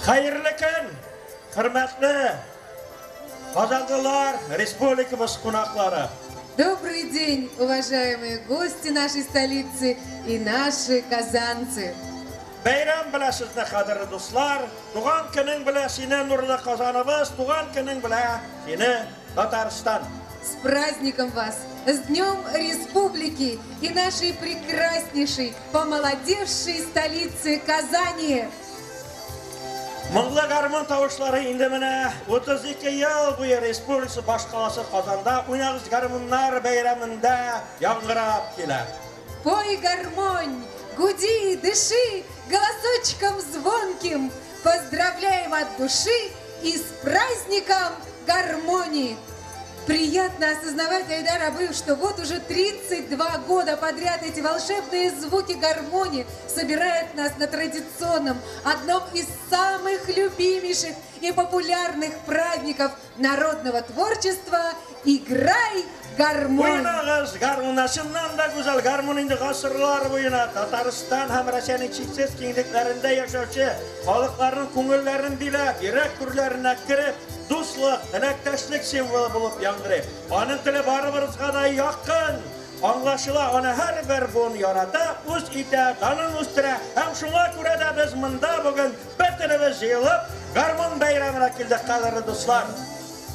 Hayırlı gün, hürmetli Казанлылар, республикабыз қонақтары. Добрый день, уважаемые гости нашей столицы и наши казанцы. Bayram bilasizlar, qadrli do'stlar. Tug'an kuning bilan seni nurli Qozonimiz, tug'an kuning bilan seni Tatariston. С праздником вас! С Днем Республики и нашей прекраснейшей, помолодевшей столицы Казани! Mingli garmon tovushlari endi mana 32 yil bo'yi Respublika bosh qalasi Qozonda o'ynag'iz garmonlar bayramida yangrab keladi. Пой, гармонь, гуди, дыши голосочком звонким. Поздравляем от души и с праздником гармонии. Приятно осознавать, Айдар Абыев, что вот уже 32 года подряд эти волшебные звуки гармонии собирают нас на традиционном, одном из самых любимейших и популярных праздников народного творчества «Играй гармонь». O'ynag'iz garmonasidan da go'zal garmoningni g'asrlar bo'yina Tatariston ham Rossiyaning cheksiz kengliklarida yashovchi xalqlarning ko'ngillarini bilab, yurak turlarini kirib, do'stlik, tilakdoshlik simvoli bo'lib yangraydi. Ona tili baribirga da yaqin. Anlaşıla ona her bir bun yarata, o'z ita, tanın üstüne, hem şuna göre de biz mında bugün bütünümüz yığılıp, garmon bayramına keldik qadrli do'stlar.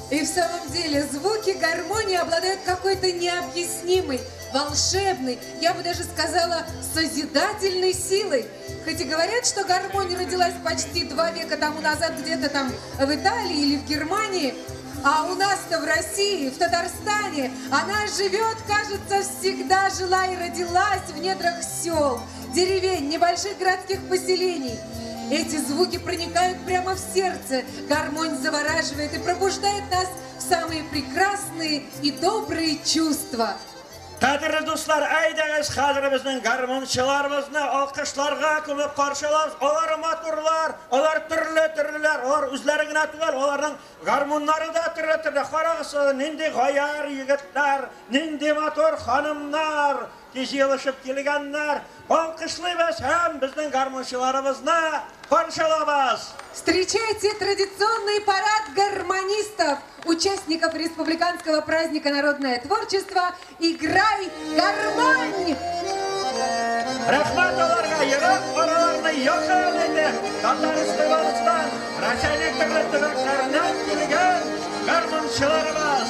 И в самом деле звуки гармонии обладают какой-то необъяснимой, волшебной, я бы даже сказала, созидательной силой. Хоть и говорят, что гармония родилась почти 2 века тому назад где-то там в Италии или в Германии, а у нас-то в России, в Татарстане, она живет, кажется, всегда жила и родилась в недрах сел, деревень, небольших городских поселений. Эти звуки проникают прямо в сердце, гармонь завораживает и пробуждает нас в самые прекрасные и добрые чувства. Qadrli do'stlar, aydag'iz qadrimizning garmonchilarimizni olqishlarga ko'mib qarshilamiz. Ular motorlar, ular turli-turlilar, ular o'zlarigina tugal, ularning garmonlarida turli-turli qarag'isi, nindi g'ayar yigitlar, nindi motor xonimlar, tez yig'ilishib kelganlar, olqishlaymiz ham bizning garmonchilarimizni qarshilaymiz. Встречайте традиционный парад гармонистов, участников республиканского праздника «Народное творчество» «Играй гармонь». Rahmat ularga yirik oralarni yo'qol etib, Tatariston, Rossiyaning turli tumanlaridan kelgan garmonchilarimiz.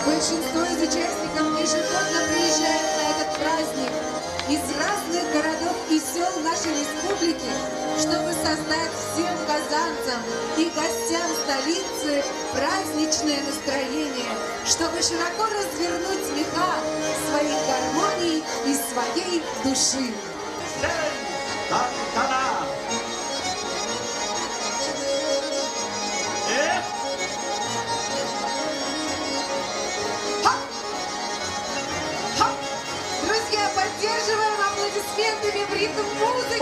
Большинство из участников ежегодно приезжают на этот праздник из разных городов и сел нашей республики, чтобы создать всем казанцам и гостям столицы праздничное настроение, чтобы широко развернуть меха своих гармоний и своей души. Поддерживаем аплодисментами в ритм музыки.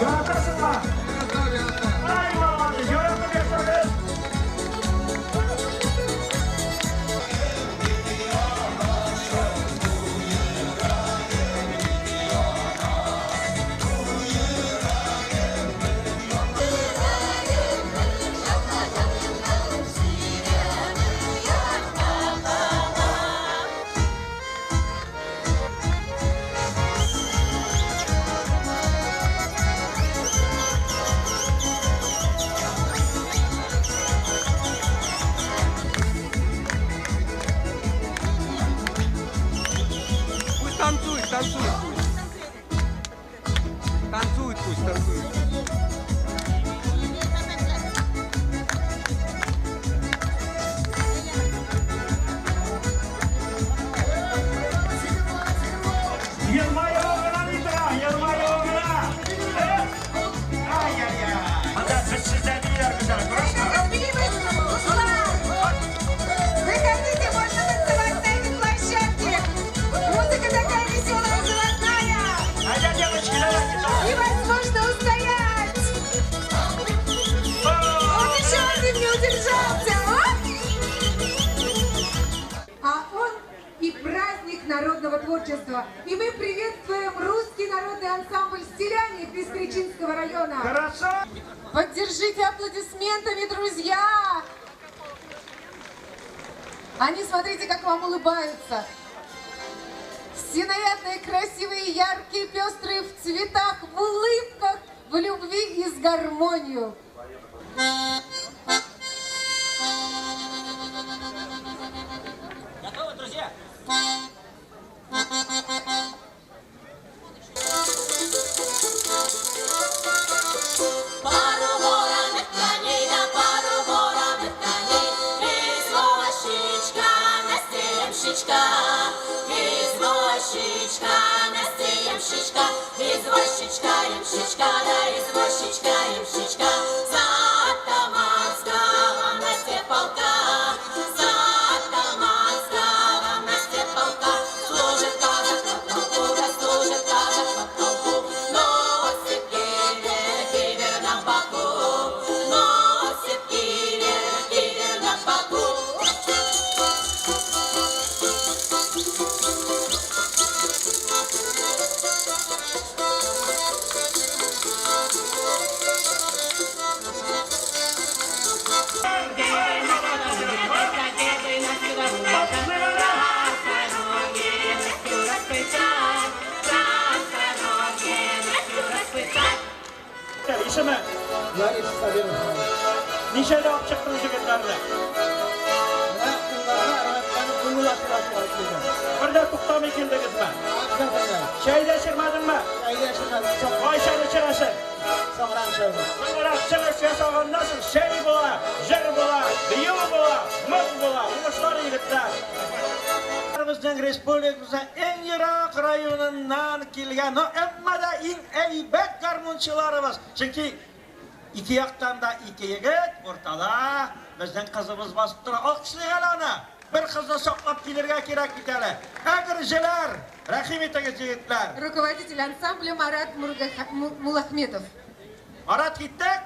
Yaratasın mı? Ay babacı, yaratabilirsiniz. Пусть танцует, танцует пусть. Танцует пусть, танцует. Yılmayı Nitra, yılmayı Ay ay ay. Hadi sizden iyi güzel. Выходите, можно танцевать на этой площадке. Музыка такая веселая, золотая. Hadi девочки, давайте. Невозможно устоять. Он еще один не удержался. А он и праздник народного творчества. И мы приветствуем русский народный ансамбль «Стиляне» Пестричинского района. Хорошо. Поддержите аплодисментами, друзья! Они, смотрите, как вам улыбаются. Все нарядные, красивые, яркие, пестрые, в цветах, в улыбках, в любви и с гармонию. Готовы, друзья? Пару вороных коней, да пару вороных коней. Извозчичка, Настя ямщичка, извозчичка, Настя ямщичка, извозчичка, ямщичка, да извозчичка, ямщичка. За атаманского Настя полка, за атаманского Настя полка. Служит казак по полку, да служит казак по полку. Носит кивер на боку, носит кивер на боку. İsmi? Yarış Sabir Hanım. Neçede alıp çıktınız jigitlerle? Ben bunlara araçlarını kumrulaştırarak başlayacağım. Burada tutamay keldiniz mi? Akşam kadar. Şeyleşirmedin mi? Ayyaşın çok Ayşe'nin çırası. sağlam çağırdım. Sonra çırış yaşayan nasıl şey bola, jır bola, büyü bola, mız bola, uğuşlar yigitler. Bizning respublikamizda eng yiroq rayonundan kelgan, amma da eng aybak garmonchilarimiz. Chunki iki yoqdan da iki yigit o'rtada bizning qizimiz bosib turadi. Olqishlayalani. Bir qizni soqlab kelirga kerak bitali. Agirjilar, rahim etingiz yigitlar. Руководитель ансамбля Марат Мулахметов. Marat ketdik.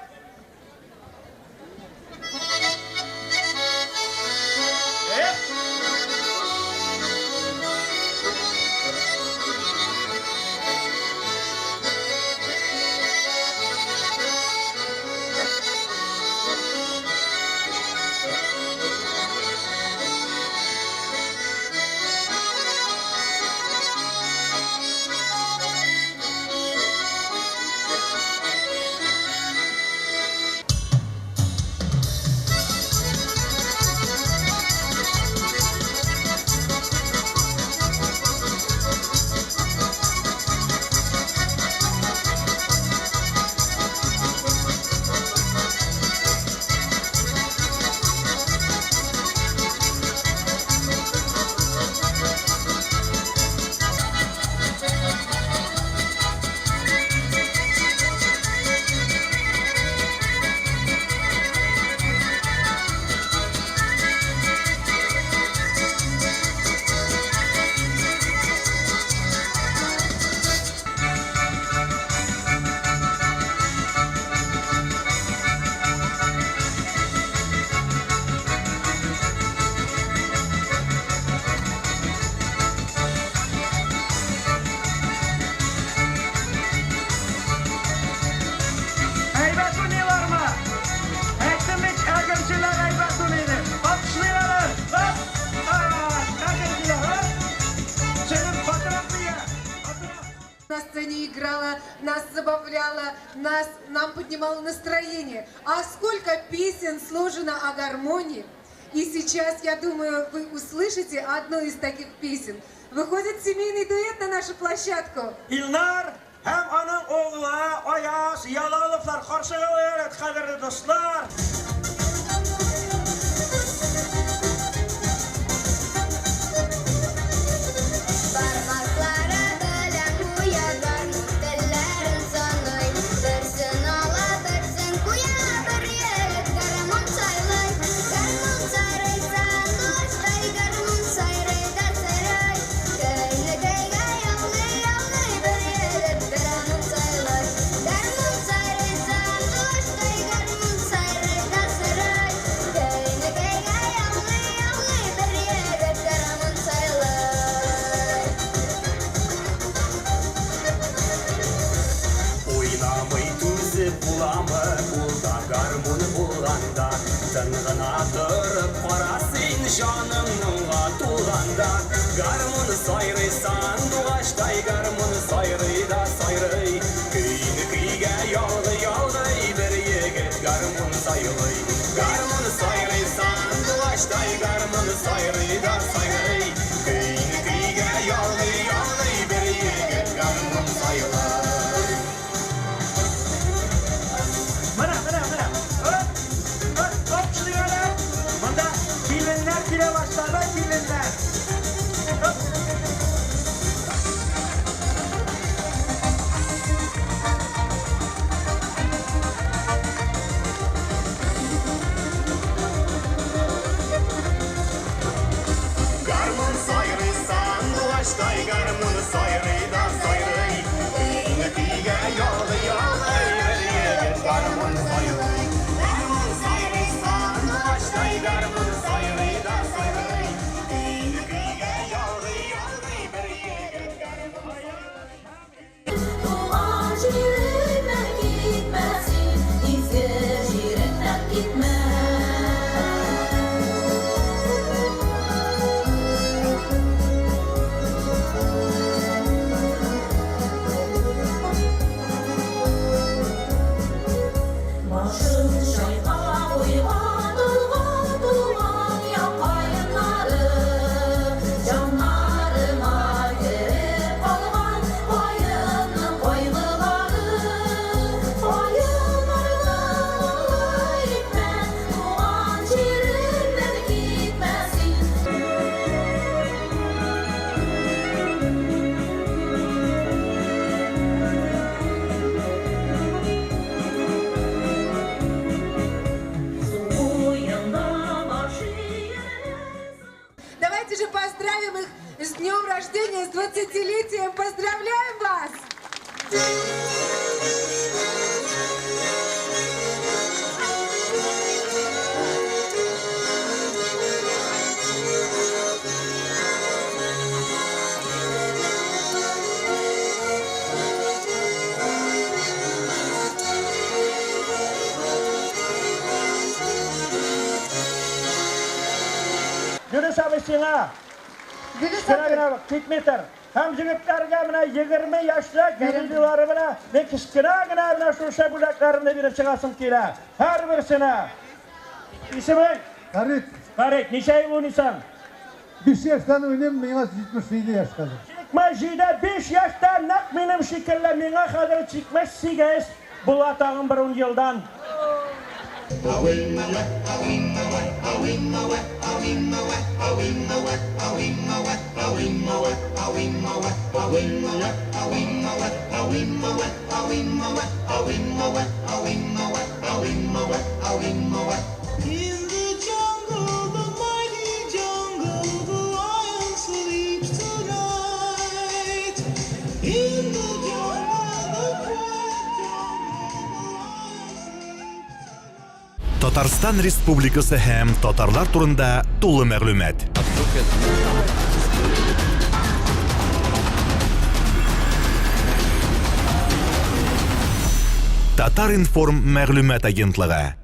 играла, нас забавляла, нам поднимала настроение. А сколько песен сложено о гармонии. И сейчас, я думаю, вы услышите одну из таких песен. Выходит семейный дуэт на нашу площадку. İlnar hem onun oğlu Ayaz Yalalıklar karşıya öğret kadirli dostlar. Parmaklara bilen kuya garmon tellerin sanay. Dersin ala dersin kuya bir yigit garmon saylay. Garmon sayraysan do'stay garmon sayrayda saray. Kayni kayga yalg'ay yalg'ay bir yigit garmon saylay. Garmon sayraysan do'stay garmon sayrayda saray. Kayni kayga yalg'ay yalg'ay bir yigit garmon saylay. Oynamay tüzüp bulamı bulda garmon bulanda Tınğına dırıp parasın canımnığa tulanda Garmon sayraysan doğaçtay garmon sayrayda sayrayy Kıyını kıyga yalgı yalgıy bir yigit garmon saylay Garmon sayraysan doğaçtay garmon sayrayda sayrayy Kıyını kıyga yalgı yalgıy bir yigit garmon saylay Mana. Komşulara. Bunda gelinler bile başladı gelinler. Garmon sayraysan doğaçtay garmon sayrayda sayrayy Kıyını kıyga yalgı yalgıy bir yigit garmon saylay Garmon sayraysan doğaçtay garmon sayrayda sayrayy Kıyını kıyga yalgı yalgıy bir yigit garmon saylay Tuğan şiirine gitmesin, izge şiirinden gitmez. Başın şayka uygan, dolgan yapayınları, canlarıma girip kalgan koyunun koyguları. Koyunlardan olayım ben, tuğan şiirinden gitmesin. Давайте же поздравим их с днем рождения, с 20-летием. Поздравляем вас! Yunus abi sana. Kichkina bak ketmetir. Hem jigitlarga mana 20 yoshli guruldivari bilan men kichkinagina mana shu shabullaklarimni berib chiqasim kelar. Har birisini. İsming? Farid, necha yil o'ynaysan? 5 yaştan oynayayım, bana 77 yaş kalır. 77 5 yoshda naq menim shekilli menga hozir 78 bu atag'im 10 yildan. In the jungle, the mighty jungle, the lion sleeps tonight. In the jungle, the quiet jungle, the lion sleeps. Татарстан Республикасы һәм татарлар турында тулы мәгълүмат. Татар информ мәгълүмат агентлыгы.